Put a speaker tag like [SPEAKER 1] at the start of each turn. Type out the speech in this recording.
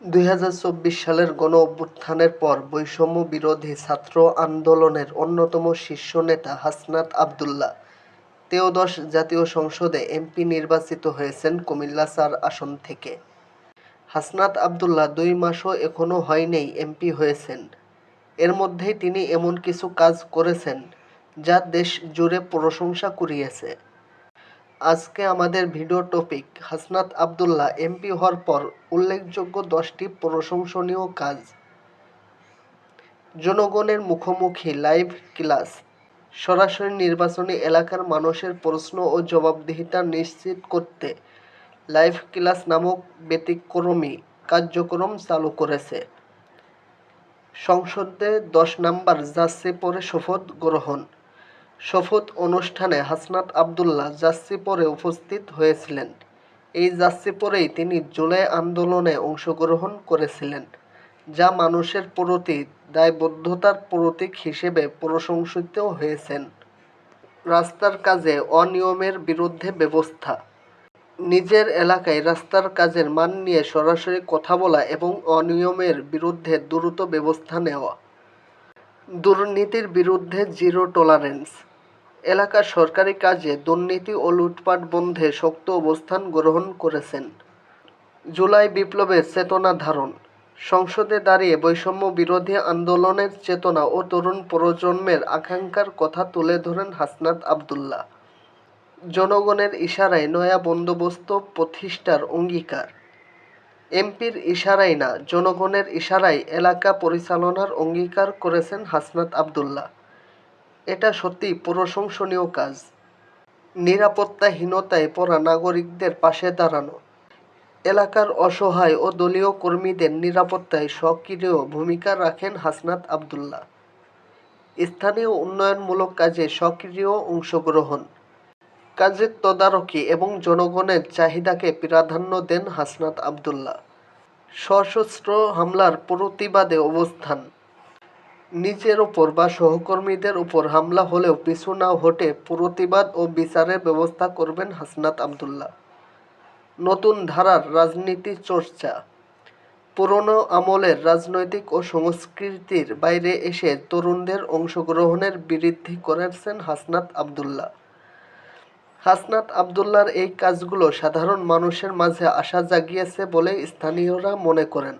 [SPEAKER 1] ২০২৪ সালের গণঅভ্যুত্থানের পর বৈষম্য বিরোধী ছাত্র আন্দোলনের অন্যতম শীর্ষ নেতা হাসনাত আবদুল্লাহ ত্রয়োদশ জাতীয় সংসদে এমপি নির্বাচিত হয়েছেন কুমিল্লা-৪ আসন থেকে। হাসনাত আবদুল্লাহ ২ মাসও এখনো হয়নি এমপি হয়েছেন। এর মধ্যেই তিনি এমন কিছু কাজ করেছেন যা দেশ জুড়ে প্রশংসা কুড়িয়েছে। আজকে আমাদের video topic Hasnat Abdullah MP হওয়ার পর উল্লেখযোগ্য 10টি প্রশংসনীয় কাজ। জনগণের মুখোমুখি লাইভ ক্লাস। সরাসরি নির্বাচনী এলাকার মানুষের প্রশ্ন ও জবাবদিহিতা নিশ্চিত করতে লাইভ ক্লাস নামক ব্যতিক্রমী কার্যক্রম চালু করেছে। সংসদে 10 নম্বর জার্সি পরে শপথ গ্রহণ। শপথ অনুষ্ঠানে হাসনাত আবদুল্লাহ জার্সি পরে উপস্থিত হয়েছিলেন। এই জার্সি পরেই তিনি জুলাই আন্দোলনে অংশগ্রহণ করেছিলেন, যা মানুষের প্রতি দায়বদ্ধতার প্রতীক হিসেবে প্রশংসিত হয়েছেন। রাস্তার কাজে অনিয়মের বিরুদ্ধে ব্যবস্থা। নিজের এলাকায় রাস্তার কাজের মান নিয়ে সরাসরি কথা বলা এবং অনিয়মের বিরুদ্ধে দ্রুত ব্যবস্থা নেওয়া। দুর্নীতির বিরুদ্ধে জিরো টলারেন্স। এলাকার সরকারি কাজে দুর্নীতি ও লুটপাট বন্ধে শক্ত অবস্থান গ্রহণ করেছেন। জুলাই বিপ্লবের চেতনা ধারণ। সংসদে দাঁড়িয়ে বৈষম্য বিরোধী আন্দোলনের চেতনা ও তরুণ প্রজন্মের আকাঙ্ক্ষার কথা তুলে ধরেন হাসনাত আবদুল্লাহ। জনগণের ইশারায় নয়া বন্দোবস্ত প্রতিষ্ঠার অঙ্গীকার। এমপির ইশারায় না, জনগণের ইশারায় এলাকা পরিচালনার অঙ্গীকার করেছেন হাসনাত আবদুল্লাহ। এটা সত্যিই প্রশংসনীয় কাজ। নিরাপত্তাহীনতায় পড়া নাগরিকদের পাশে দাঁড়ানো। এলাকার অসহায় ও দলীয় কর্মীদের নিরাপত্তায় সক্রিয় ভূমিকা রাখেন হাসনাত আবদুল্লাহ। স্থানীয় উন্নয়নমূলক কাজে সক্রিয় অংশগ্রহণ। কাজের তদারকি এবং জনগণের চাহিদাকে প্রাধান্য দেন হাসনাত আবদুল্লাহ। সশস্ত্র হামলার প্রতিবাদে অবস্থান। নিজের ওপর বা সহকর্মীদের উপর হামলা হলেও পিছু না হটে প্রতিবাদ ও বিচারের ব্যবস্থা করবেন হাসনাত আবদুল্লাহ। নতুন ধারার রাজনীতি চর্চা। পুরনো আমলের রাজনৈতিক ও সংস্কৃতির বাইরে এসে তরুণদের অংশগ্রহণের বৃদ্ধি করেছেন হাসনাত আবদুল্লাহ। হাসনাত আবদুল্লাহর এই কাজগুলো সাধারণ মানুষের মাঝে আশা জাগিয়েছে বলে স্থানীয়রা মনে করেন।